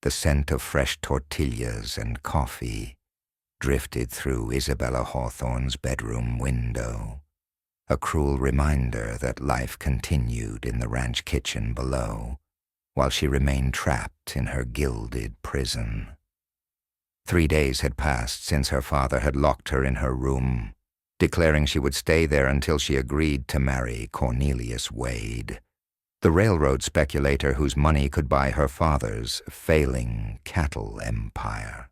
The scent of fresh tortillas and coffee drifted through Isabella Hawthorne's bedroom window, a cruel reminder that life continued in the ranch kitchen below, while she remained trapped in her gilded prison. 3 days had passed since her father had locked her in her room, declaring she would stay there until she agreed to marry Cornelius Wade, the railroad speculator whose money could buy her father's failing cattle empire.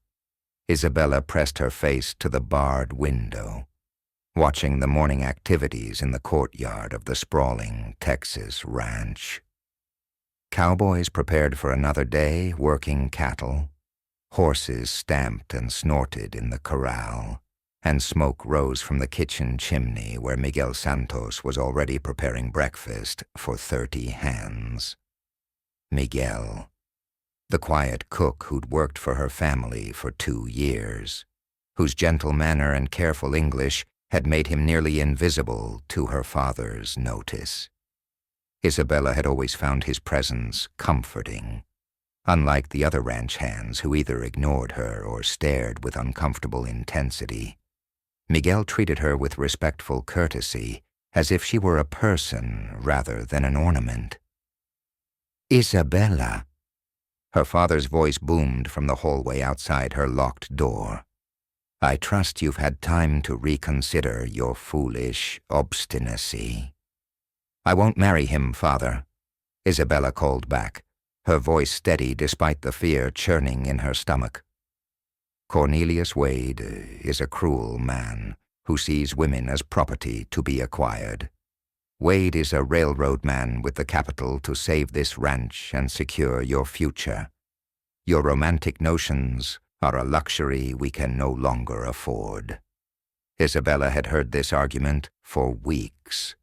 Isabella pressed her face to the barred window, watching the morning activities in the courtyard of the sprawling Texas ranch. Cowboys prepared for another day working cattle, horses stamped and snorted in the corral, and smoke rose from the kitchen chimney where Miguel Santos was already preparing breakfast for 30 hands. Miguel, the quiet cook who'd worked for her family for 2 years, whose gentle manner and careful English had made him nearly invisible to her father's notice. Isabella had always found his presence comforting, unlike the other ranch hands who either ignored her or stared with uncomfortable intensity. Miguel treated her with respectful courtesy, as if she were a person rather than an ornament. "Isabella," her father's voice boomed from the hallway outside her locked door. "I trust you've had time to reconsider your foolish obstinacy." "I won't marry him, father," Isabella called back, her voice steady despite the fear churning in her stomach. "Cornelius Wade is a cruel man who sees women as property to be acquired. Wade is a railroad man with the capital to save this ranch and secure your future. Your romantic notions are a luxury we can no longer afford." Isabella had heard this argument for weeks.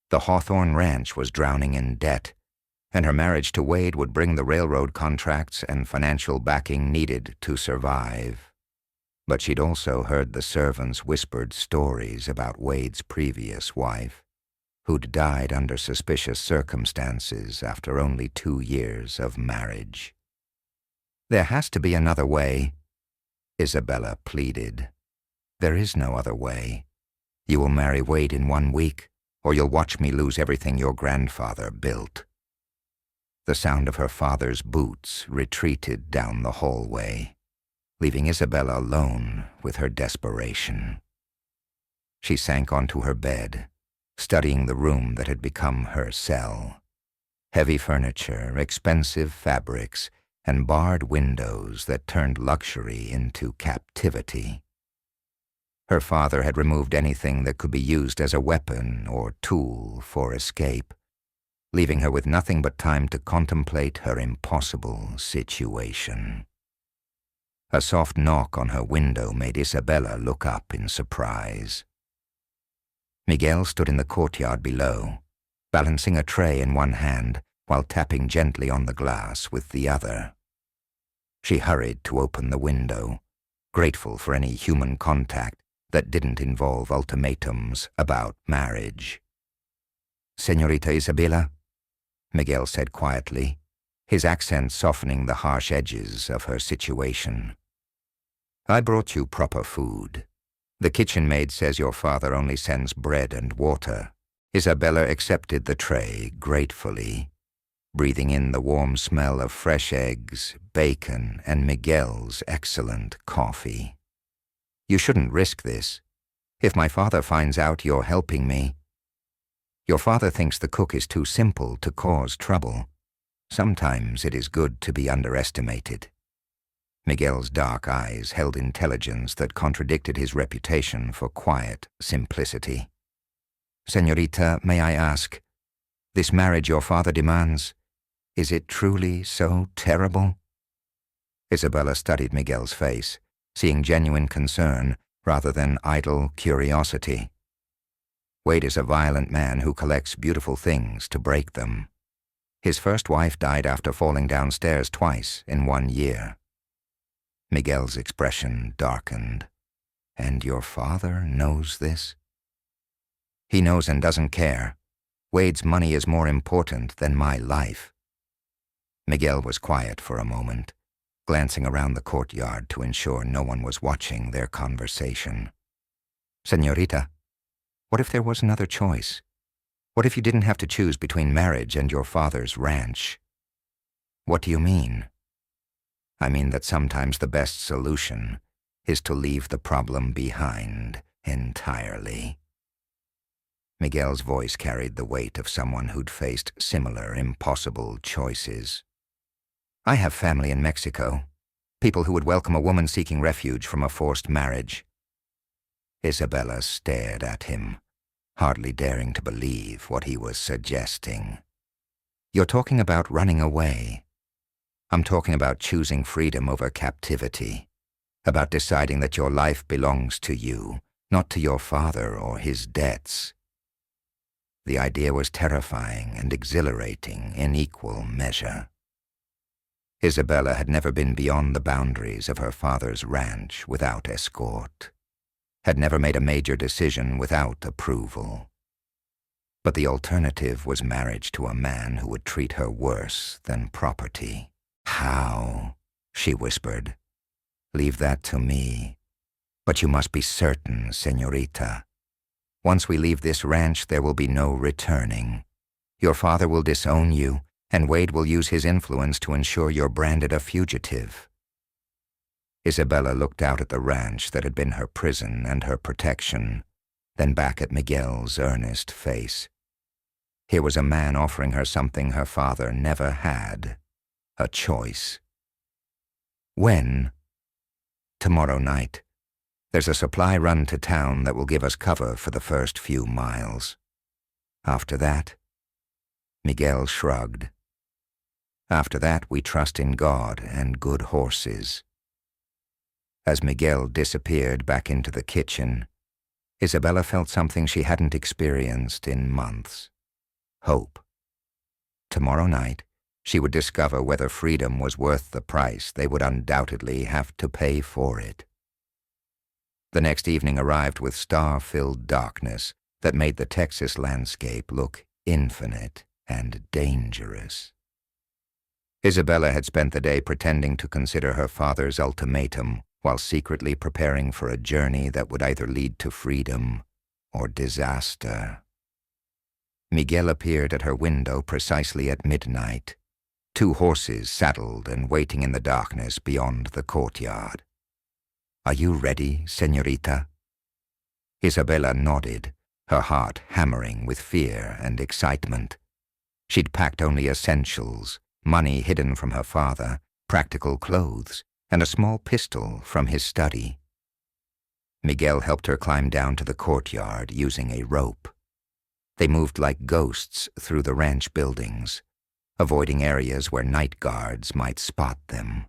The Hawthorne Ranch was drowning in debt, and her marriage to Wade would bring the railroad contracts and financial backing needed to survive. But she'd also heard the servants' whispered stories about Wade's previous wife, who'd died under suspicious circumstances after only 2 years of marriage. "There has to be another way," Isabella pleaded. "There is no other way. You will marry Wade in 1 week, or you'll watch me lose everything your grandfather built." The sound of her father's boots retreated down the hallway, leaving Isabella alone with her desperation. She sank onto her bed, studying the room that had become her cell. Heavy furniture, expensive fabrics, and barred windows that turned luxury into captivity. Her father had removed anything that could be used as a weapon or tool for escape, leaving her with nothing but time to contemplate her impossible situation. A soft knock on her window made Isabella look up in surprise. Miguel stood in the courtyard below, balancing a tray in one hand while tapping gently on the glass with the other. She hurried to open the window, grateful for any human contact that didn't involve ultimatums about marriage. "Señorita Isabella," Miguel said quietly, his accent softening the harsh edges of her situation. "I brought you proper food. The kitchen maid says your father only sends bread and water." Isabella accepted the tray gratefully, breathing in the warm smell of fresh eggs, bacon, and Miguel's excellent coffee. "You shouldn't risk this. If my father finds out you're helping me..." "Your father thinks the cook is too simple to cause trouble. Sometimes it is good to be underestimated." Miguel's dark eyes held intelligence that contradicted his reputation for quiet simplicity. "Señorita, may I ask, this marriage your father demands, is it truly so terrible?" Isabella studied Miguel's face, seeing genuine concern rather than idle curiosity. "Wade is a violent man who collects beautiful things to break them. His first wife died after falling downstairs twice in 1 year. Miguel's expression darkened. "And your father knows this?" "He knows and doesn't care. Wade's money is more important than my life." Miguel was quiet for a moment, glancing around the courtyard to ensure no one was watching their conversation. "Señorita, what if there was another choice? What if you didn't have to choose between marriage and your father's ranch?" "What do you mean?" "I mean that sometimes the best solution is to leave the problem behind entirely." Miguel's voice carried the weight of someone who'd faced similar impossible choices. "I have family in Mexico, people who would welcome a woman seeking refuge from a forced marriage." Isabella stared at him, hardly daring to believe what he was suggesting. "You're talking about running away. I'm talking about choosing freedom over captivity, about deciding that your life belongs to you, not to your father or his debts." The idea was terrifying and exhilarating in equal measure. Isabella had never been beyond the boundaries of her father's ranch without escort, had never made a major decision without approval. But the alternative was marriage to a man who would treat her worse than property. "How?" she whispered. "Leave that to me. But you must be certain, señorita. Once we leave this ranch, there will be no returning. Your father will disown you, and Wade will use his influence to ensure you're branded a fugitive." Isabella looked out at the ranch that had been her prison and her protection, then back at Miguel's earnest face. Here was a man offering her something her father never had, a choice. "When?" "Tomorrow night. There's a supply run to town that will give us cover for the first few miles. After that," Miguel shrugged. "After that, we trust in God and good horses." As Miguel disappeared back into the kitchen, Isabella felt something she hadn't experienced in months. Hope. Tomorrow night, she would discover whether freedom was worth the price they would undoubtedly have to pay for it. The next evening arrived with star-filled darkness that made the Texas landscape look infinite and dangerous. Isabella had spent the day pretending to consider her father's ultimatum while secretly preparing for a journey that would either lead to freedom or disaster. Miguel appeared at her window precisely at midnight, 2 horses saddled and waiting in the darkness beyond the courtyard. "Are you ready, señorita?" Isabella nodded, her heart hammering with fear and excitement. She'd packed only essentials, money hidden from her father, practical clothes, and a small pistol from his study. Miguel helped her climb down to the courtyard using a rope. They moved like ghosts through the ranch buildings, avoiding areas where night guards might spot them.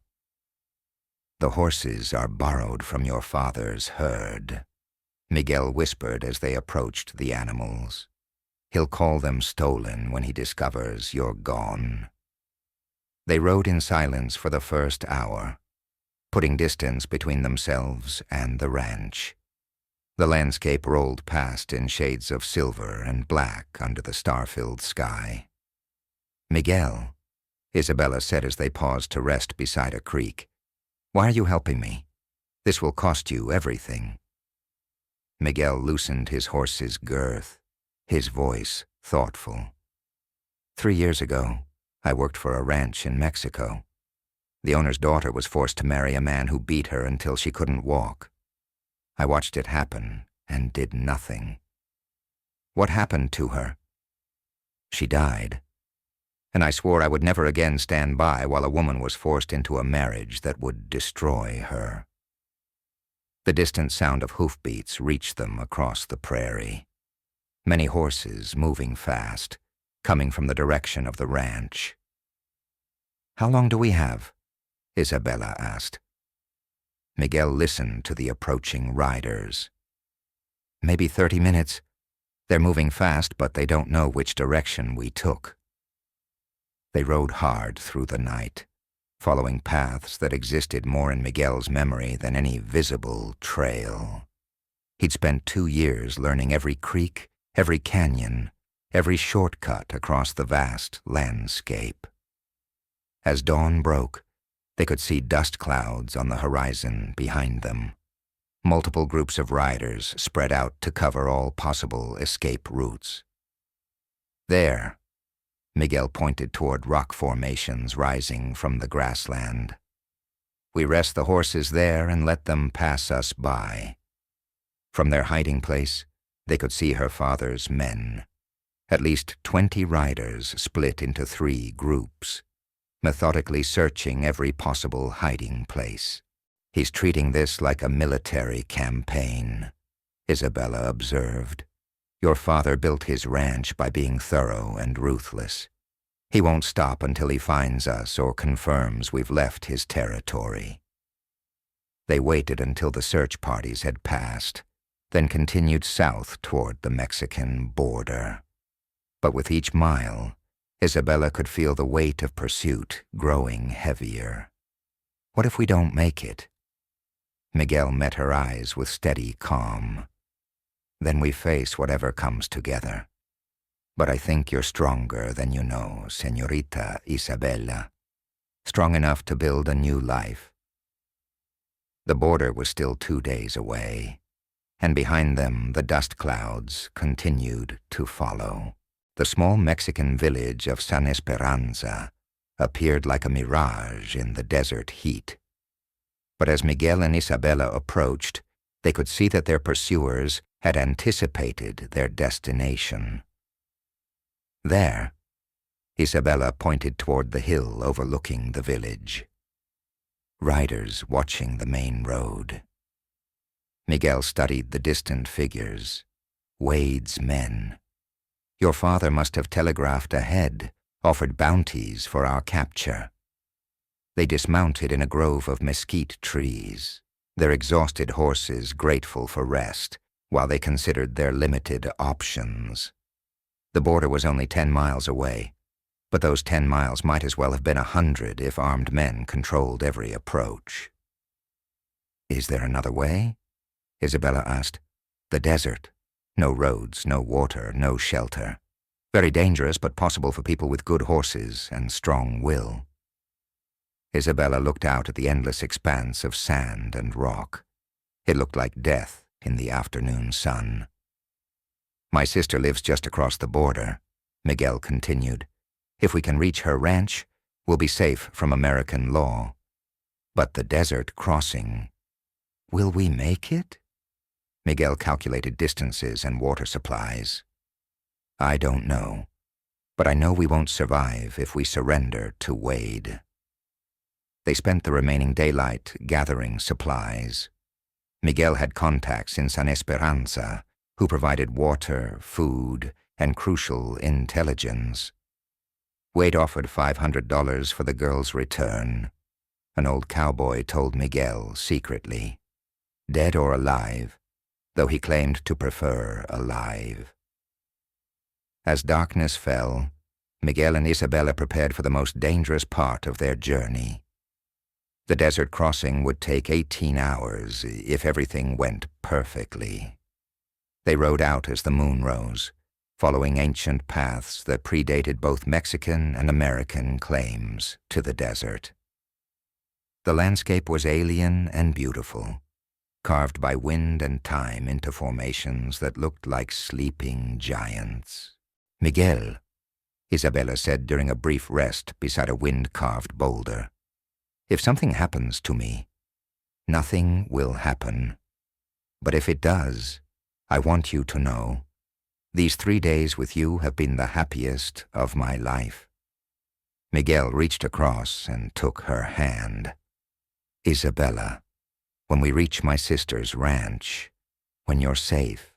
"The horses are borrowed from your father's herd," Miguel whispered as they approached the animals. "He'll call them stolen when he discovers you're gone." They rode in silence for the first hour, putting distance between themselves and the ranch. The landscape rolled past in shades of silver and black under the star-filled sky. "Miguel," Isabella said as they paused to rest beside a creek, "why are you helping me? This will cost you everything." Miguel loosened his horse's girth, his voice thoughtful. 3 years ago, I worked for a ranch in Mexico. The owner's daughter was forced to marry a man who beat her until she couldn't walk. I watched it happen and did nothing. What happened to her? She died. And I swore I would never again stand by while a woman was forced into a marriage that would destroy her. The distant sound of hoofbeats reached them across the prairie. Many horses moving fast, coming from the direction of the ranch. "How long do we have?" Isabella asked. Miguel listened to the approaching riders. "Maybe 30 minutes. They're moving fast, but they don't know which direction we took." They rode hard through the night, following paths that existed more in Miguel's memory than any visible trail. He'd spent 2 years learning every creek, every canyon, every shortcut across the vast landscape. As dawn broke, They could see dust clouds on the horizon behind them. Multiple groups of riders spread out to cover all possible escape routes. There, Miguel pointed toward rock formations rising from the grassland. We rest the horses there and let them pass us by. From their hiding place, they could see her father's men. At least 20 riders split into 3 groups, methodically searching every possible hiding place. He's treating this like a military campaign, Isabella observed. Your father built his ranch by being thorough and ruthless. He won't stop until he finds us or confirms we've left his territory. They waited until the search parties had passed, then continued south toward the Mexican border. But with each mile, Isabella could feel the weight of pursuit growing heavier. What if we don't make it? Miguel met her eyes with steady calm. Then we face whatever comes together. But I think you're stronger than you know, Señorita Isabella. Strong enough to build a new life. The border was still 2 days away, and behind them the dust clouds continued to follow. The small Mexican village of San Esperanza appeared like a mirage in the desert heat. But as Miguel and Isabella approached, they could see that their pursuers had anticipated their destination. There, Isabella pointed toward the hill overlooking the village. Riders watching the main road. Miguel studied the distant figures. Wade's men. Your father must have telegraphed ahead, offered bounties for our capture. They dismounted in a grove of mesquite trees, their exhausted horses grateful for rest, while they considered their limited options. The border was only 10 miles away, but those 10 miles might as well have been 100 if armed men controlled every approach. Is there another way? Isabella asked. The desert. No roads, no water, no shelter. Very dangerous, but possible for people with good horses and strong will. Isabella looked out at the endless expanse of sand and rock. It looked like death in the afternoon sun. My sister lives just across the border, Miguel continued. If we can reach her ranch, we'll be safe from American law. But the desert crossing, will we make it? Miguel calculated distances and water supplies. I don't know, but I know we won't survive if we surrender to Wade. They spent the remaining daylight gathering supplies. Miguel had contacts in San Esperanza who provided water, food, and crucial intelligence. Wade offered $500 for the girl's return. An old cowboy told Miguel secretly. Dead or alive, though he claimed to prefer alive. As darkness fell, Miguel and Isabella prepared for the most dangerous part of their journey. The desert crossing would take 18 hours if everything went perfectly. They rode out as the moon rose, following ancient paths that predated both Mexican and American claims to the desert. The landscape was alien and beautiful, carved by wind and time into formations that looked like sleeping giants. Miguel, Isabella said during a brief rest beside a wind-carved boulder. If something happens to me, nothing will happen. But if it does, I want you to know, these 3 days with you have been the happiest of my life. Miguel reached across and took her hand. Isabella, when we reach my sister's ranch, when you're safe,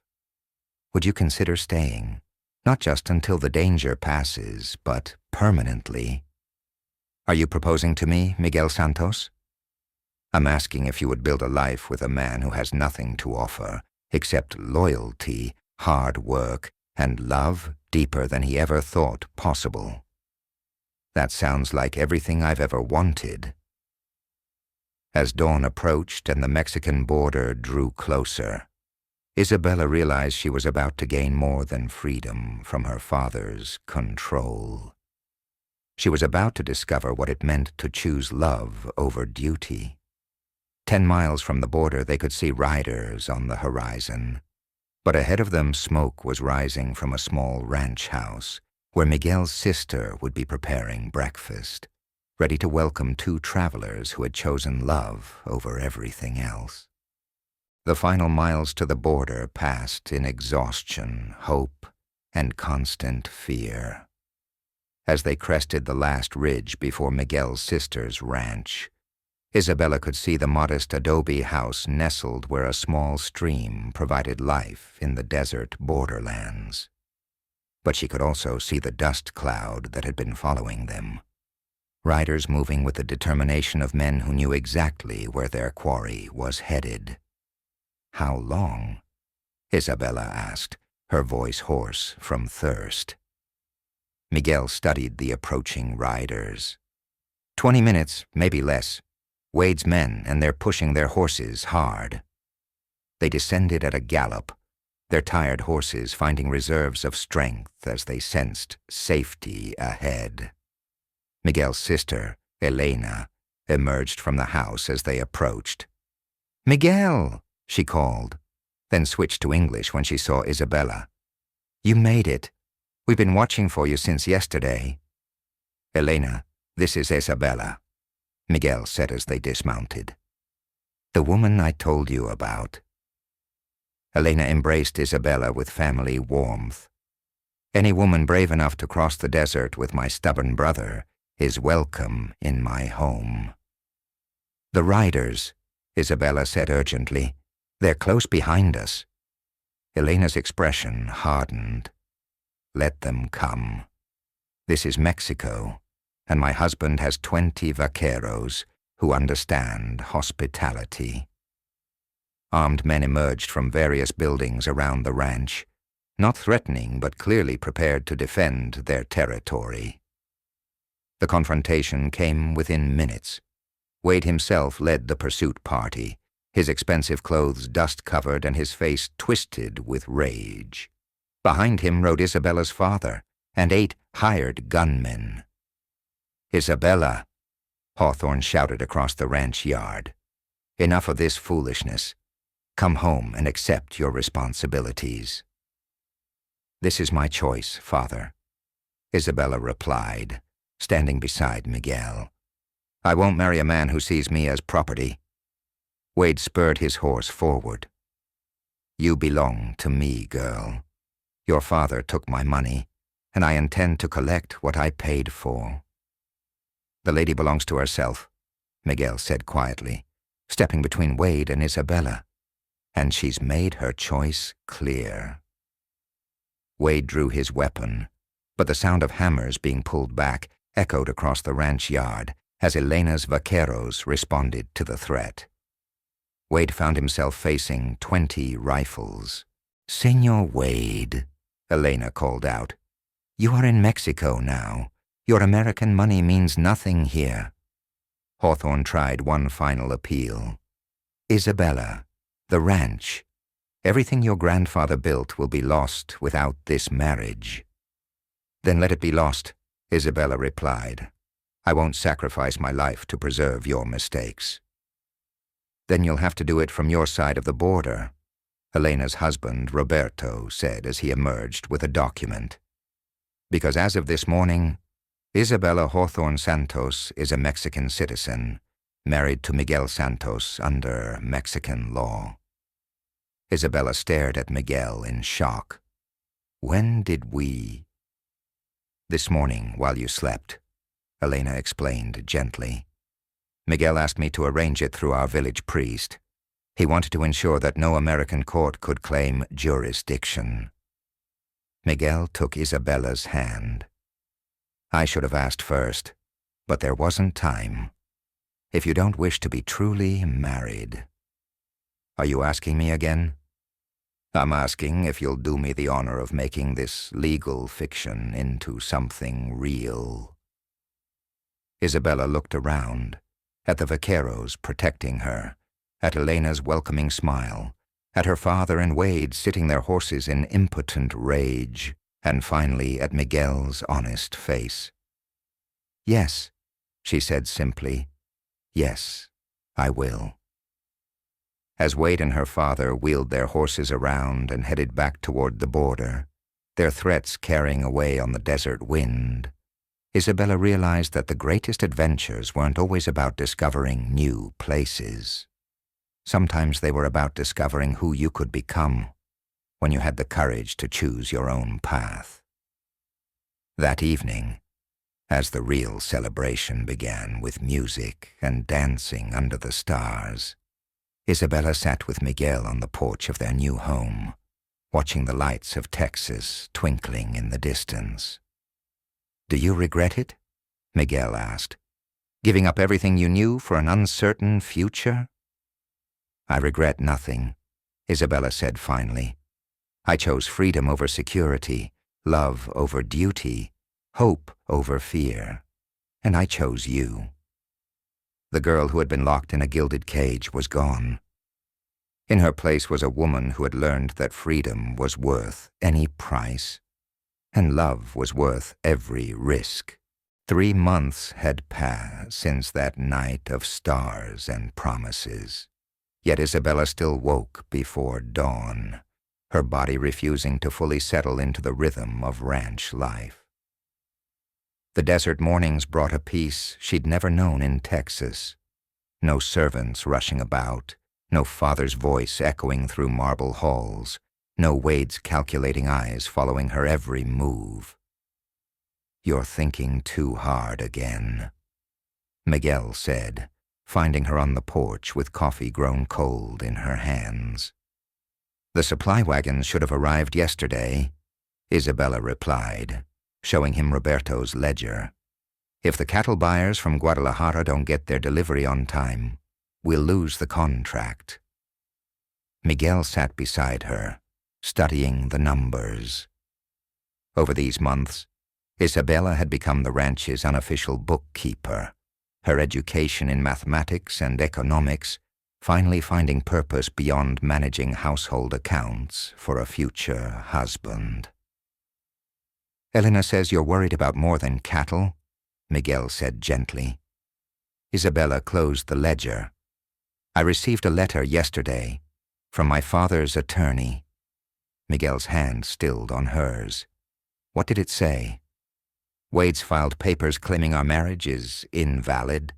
would you consider staying? Not just until the danger passes, but permanently. Are you proposing to me, Miguel Santos? I'm asking if you would build a life with a man who has nothing to offer except loyalty, hard work, and love deeper than he ever thought possible. That sounds like everything I've ever wanted. As dawn approached and the Mexican border drew closer, Isabella realized she was about to gain more than freedom from her father's control. She was about to discover what it meant to choose love over duty. 10 miles from the border, they could see riders on the horizon. But ahead of them, smoke was rising from a small ranch house where Miguel's sister would be preparing breakfast, ready to welcome 2 travelers who had chosen love over everything else. The final miles to the border passed in exhaustion, hope, and constant fear. As they crested the last ridge before Miguel's sister's ranch, Isabella could see the modest adobe house nestled where a small stream provided life in the desert borderlands. But she could also see the dust cloud that had been following them. Riders moving with the determination of men who knew exactly where their quarry was headed. "How long?" Isabella asked, her voice hoarse from thirst. Miguel studied the approaching riders. 20 minutes, maybe less. Wade's men, and they're pushing their horses hard. They descended at a gallop, their tired horses finding reserves of strength as they sensed safety ahead. Miguel's sister, Elena, emerged from the house as they approached. "Miguel!" she called, then switched to English when she saw Isabella. "You made it. We've been watching for you since yesterday." "Elena, this is Isabella," Miguel said as they dismounted. "The woman I told you about." Elena embraced Isabella with family warmth. "Any woman brave enough to cross the desert with my stubborn brother is welcome in my home." "The riders," Isabella said urgently. "They're close behind us." Elena's expression hardened. "Let them come. This is Mexico, and my husband has 20 vaqueros who understand hospitality." Armed men emerged from various buildings around the ranch, not threatening but clearly prepared to defend their territory. The confrontation came within minutes. Wade himself led the pursuit party, his expensive clothes dust-covered and his face twisted with rage. Behind him rode Isabella's father and 8 hired gunmen. "Isabella," Hawthorne shouted across the ranch yard. "Enough of this foolishness. Come home and accept your responsibilities." "This is my choice, father," Isabella replied, standing beside Miguel. "I won't marry a man who sees me as property." Wade spurred his horse forward. "You belong to me, girl. Your father took my money, and I intend to collect what I paid for." "The lady belongs to herself," Miguel said quietly, stepping between Wade and Isabella. "And she's made her choice clear." Wade drew his weapon, but the sound of hammers being pulled back echoed across the ranch yard as Elena's vaqueros responded to the threat. Wade found himself facing 20 rifles. "Señor Wade," Elena called out, "you are in Mexico now. Your American money means nothing here." Hawthorne tried one final appeal. "Isabella, the ranch. Everything your grandfather built will be lost without this marriage." "Then let it be lost," Isabella replied. "I won't sacrifice my life to preserve your mistakes." "Then you'll have to do it from your side of the border," Elena's husband, Roberto, said as he emerged with a document. "Because as of this morning, Isabella Hawthorne Santos is a Mexican citizen, married to Miguel Santos under Mexican law." Isabella stared at Miguel in shock. "When did we—" "This morning, while you slept," Elena explained gently. "Miguel asked me to arrange it through our village priest. He wanted to ensure that no American court could claim jurisdiction." Miguel took Isabella's hand. "I should have asked first, but there wasn't time. If you don't wish to be truly married—" "Are you asking me again?" "I'm asking if you'll do me the honor of making this legal fiction into something real." Isabella looked around, at the vaqueros protecting her, at Elena's welcoming smile, at her father and Wade sitting their horses in impotent rage, and finally at Miguel's honest face. Yes, she said simply. Yes, I will. As Wade and her father wheeled their horses around and headed back toward the border, their threats carrying away on the desert wind, Isabella realized that the greatest adventures weren't always about discovering new places. Sometimes they were about discovering who you could become when you had the courage to choose your own path. That evening, as the real celebration began with music and dancing under the stars, Isabella sat with Miguel on the porch of their new home, watching the lights of Texas twinkling in the distance. "Do you regret it?" Miguel asked. "Giving up everything you knew for an uncertain future?" "I regret nothing," Isabella said finally. "I chose freedom over security, love over duty, hope over fear, and I chose you." The girl who had been locked in a gilded cage was gone. In her place was a woman who had learned that freedom was worth any price, and love was worth every risk. 3 months had passed since that night of stars and promises. Yet Isabella still woke before dawn, her body refusing to fully settle into the rhythm of ranch life. The desert mornings brought a peace she'd never known in Texas. No servants rushing about, no father's voice echoing through marble halls, no Wade's calculating eyes following her every move. "You're thinking too hard again," Miguel said, finding her on the porch with coffee grown cold in her hands. "The supply wagons should have arrived yesterday," Isabella replied, showing him Roberto's ledger. "If the cattle buyers from Guadalajara don't get their delivery on time, we'll lose the contract." Miguel sat beside her, studying the numbers. Over these months, Isabella had become the ranch's unofficial bookkeeper, her education in mathematics and economics finally finding purpose beyond managing household accounts for a future husband. "Elena says you're worried about more than cattle," Miguel said gently. Isabella closed the ledger. "I received a letter yesterday from my father's attorney." Miguel's hand stilled on hers. "What did it say?" "Wade's filed papers claiming our marriage is invalid.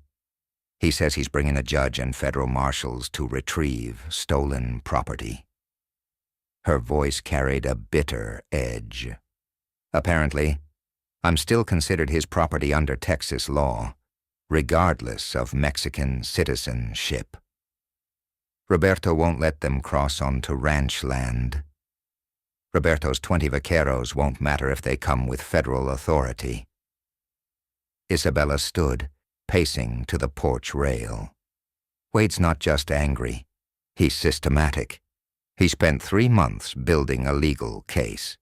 He says he's bringing a judge and federal marshals to retrieve stolen property." Her voice carried a bitter edge. "Apparently, I'm still considered his property under Texas law, regardless of Mexican citizenship. Roberto won't let them cross onto ranch land. Roberto's 20 vaqueros won't matter if they come with federal authority." Isabella stood, pacing to the porch rail. "Wade's not just angry. He's systematic. He spent 3 months building a legal case."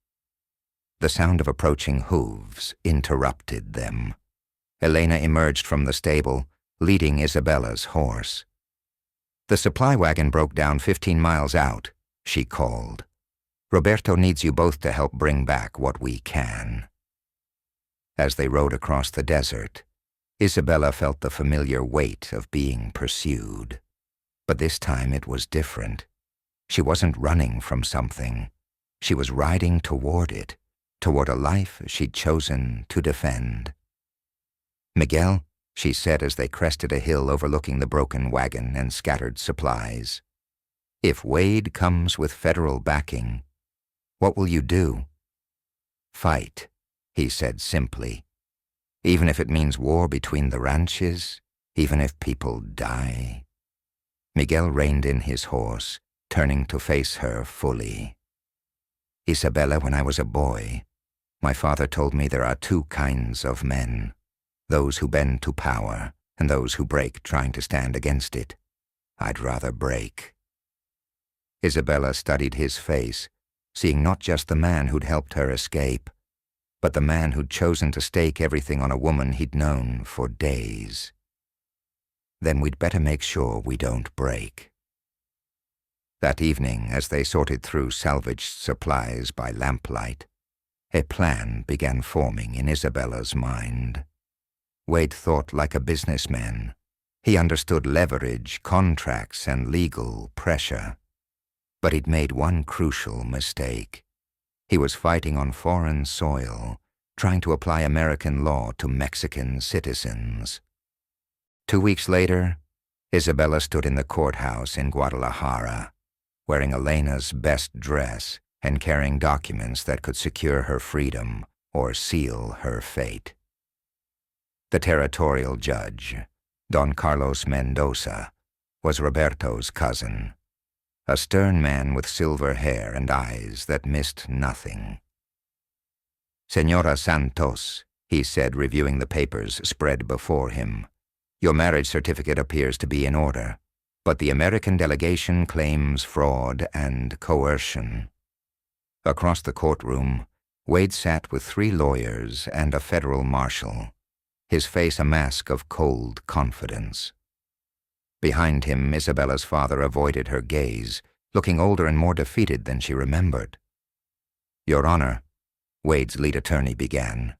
The sound of approaching hooves interrupted them. Elena emerged from the stable, leading Isabella's horse. "The supply wagon broke down 15 miles out," she called. "Roberto needs you both to help bring back what we can." As they rode across the desert, Isabella felt the familiar weight of being pursued. But this time it was different. She wasn't running from something. She was riding toward it, toward a life she'd chosen to defend. "Miguel," she said as they crested a hill overlooking the broken wagon and scattered supplies, "if Wade comes with federal backing, what will you do?" "Fight," he said simply. "Even if it means war between the ranches, even if people die." Miguel reined in his horse, turning to face her fully. "Isabella, when I was a boy, my father told me there are 2 kinds of men, those who bend to power and those who break trying to stand against it. I'd rather break." Isabella studied his face, seeing not just the man who'd helped her escape, but the man who'd chosen to stake everything on a woman he'd known for days. "Then we'd better make sure we don't break." That evening, as they sorted through salvaged supplies by lamplight, a plan began forming in Isabella's mind. Wade thought like a businessman. He understood leverage, contracts, and legal pressure. But he'd made one crucial mistake. He was fighting on foreign soil, trying to apply American law to Mexican citizens. 2 weeks later, Isabella stood in the courthouse in Guadalajara, wearing Elena's best dress and carrying documents that could secure her freedom or seal her fate. The territorial judge, Don Carlos Mendoza, was Roberto's cousin, a stern man with silver hair and eyes that missed nothing. "Señora Santos," he said, reviewing the papers spread before him, "your marriage certificate appears to be in order, but the American delegation claims fraud and coercion." Across the courtroom, Wade sat with 3 lawyers and a federal marshal, his face a mask of cold confidence. Behind him, Isabella's father avoided her gaze, looking older and more defeated than she remembered. "Your Honor," Wade's lead attorney began,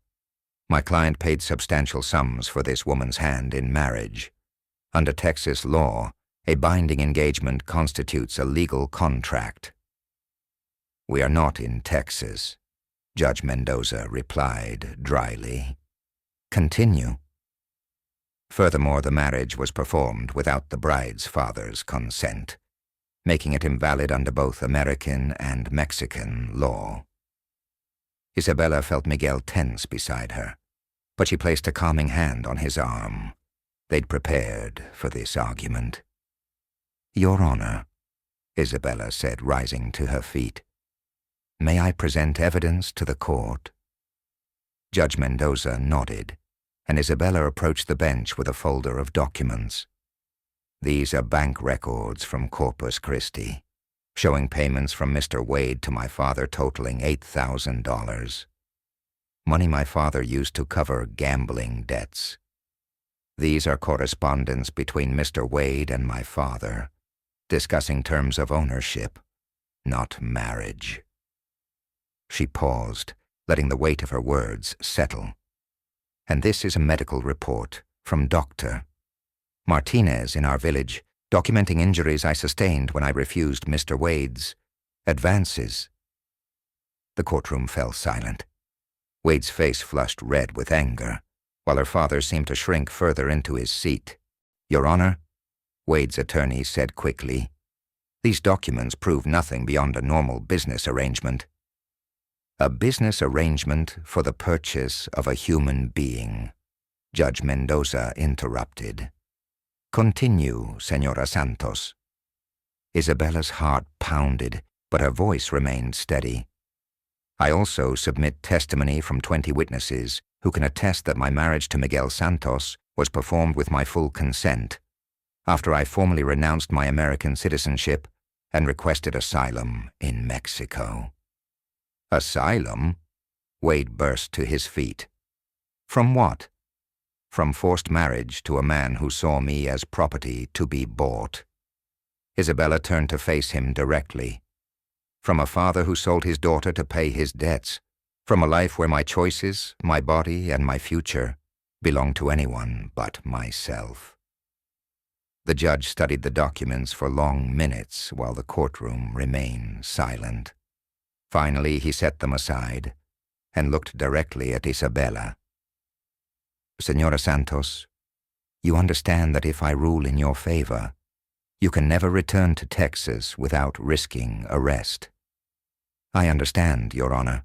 "my client paid substantial sums for this woman's hand in marriage. Under Texas law, a binding engagement constitutes a legal contract." "We are not in Texas," Judge Mendoza replied dryly. "Continue." Furthermore, the marriage was performed without the bride's father's consent, making it invalid under both American and Mexican law. Isabella felt Miguel tense beside her, but she placed a calming hand on his arm. They'd prepared for this argument. "Your Honor," Isabella said, rising to her feet, "may I present evidence to the court?" Judge Mendoza nodded, and Isabella approached the bench with a folder of documents. "These are bank records from Corpus Christi, showing payments from Mr. Wade to my father totaling $8,000. Money my father used to cover gambling debts. These are correspondence between Mr. Wade and my father, discussing terms of ownership, not marriage." She paused, letting the weight of her words settle. "And this is a medical report from Dr. Martinez in our village, documenting injuries I sustained when I refused Mr. Wade's advances." The courtroom fell silent. Wade's face flushed red with anger, while her father seemed to shrink further into his seat. "Your Honor," Wade's attorney said quickly, "these documents prove nothing beyond a normal business arrangement." "A business arrangement for the purchase of a human being," Judge Mendoza interrupted. "Continue, Señora Santos." Isabella's heart pounded, but her voice remained steady. "I also submit testimony from 20 witnesses who can attest that my marriage to Miguel Santos was performed with my full consent, after I formally renounced my American citizenship and requested asylum in Mexico." "Asylum?" Wade burst to his feet. "From what?" "From forced marriage to a man who saw me as property to be bought." Isabella turned to face him directly. "From a father who sold his daughter to pay his debts. From a life where my choices, my body, and my future belong to anyone but myself." The judge studied the documents for long minutes while the courtroom remained silent. Finally, he set them aside and looked directly at Isabella. "Señora Santos, you understand that if I rule in your favor, you can never return to Texas without risking arrest." "I understand, Your Honor."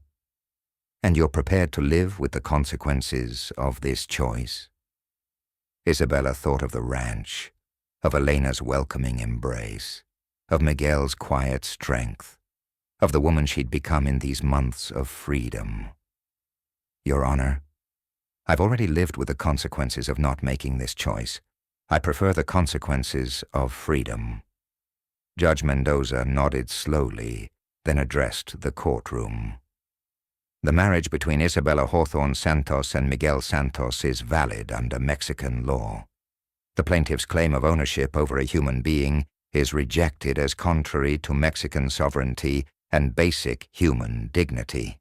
"And you're prepared to live with the consequences of this choice?" Isabella thought of the ranch, of Elena's welcoming embrace, of Miguel's quiet strength, of the woman she'd become in these months of freedom. "Your Honor, I've already lived with the consequences of not making this choice. I prefer the consequences of freedom." Judge Mendoza nodded slowly, then addressed the courtroom. "The marriage between Isabella Hawthorne Santos and Miguel Santos is valid under Mexican law. The plaintiff's claim of ownership over a human being is rejected as contrary to Mexican sovereignty and basic human dignity.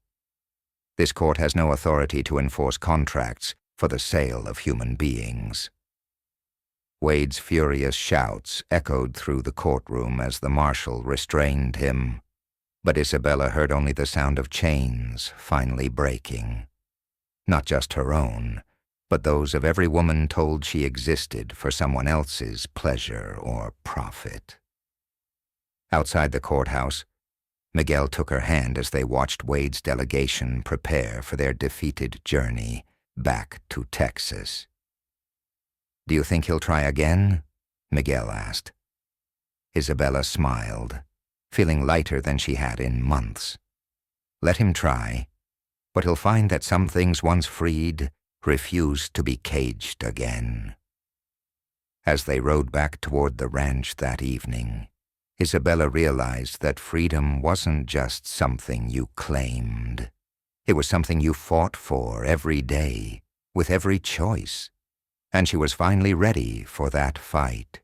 This court has no authority to enforce contracts for the sale of human beings. Wade's furious shouts echoed through the courtroom as the marshal restrained him, but Isabella heard only the sound of chains finally breaking. Not just her own, but those of every woman told she existed for someone else's pleasure or profit. Outside the courthouse, Miguel took her hand as they watched Wade's delegation prepare for their defeated journey back to Texas. "Do you think he'll try again?" Miguel asked. Isabella smiled, feeling lighter than she had in months. "Let him try, but he'll find that some things once freed refuse to be caged again." As they rode back toward the ranch that evening, Isabella realized that freedom wasn't just something you claimed. It was something you fought for every day, with every choice, and she was finally ready for that fight.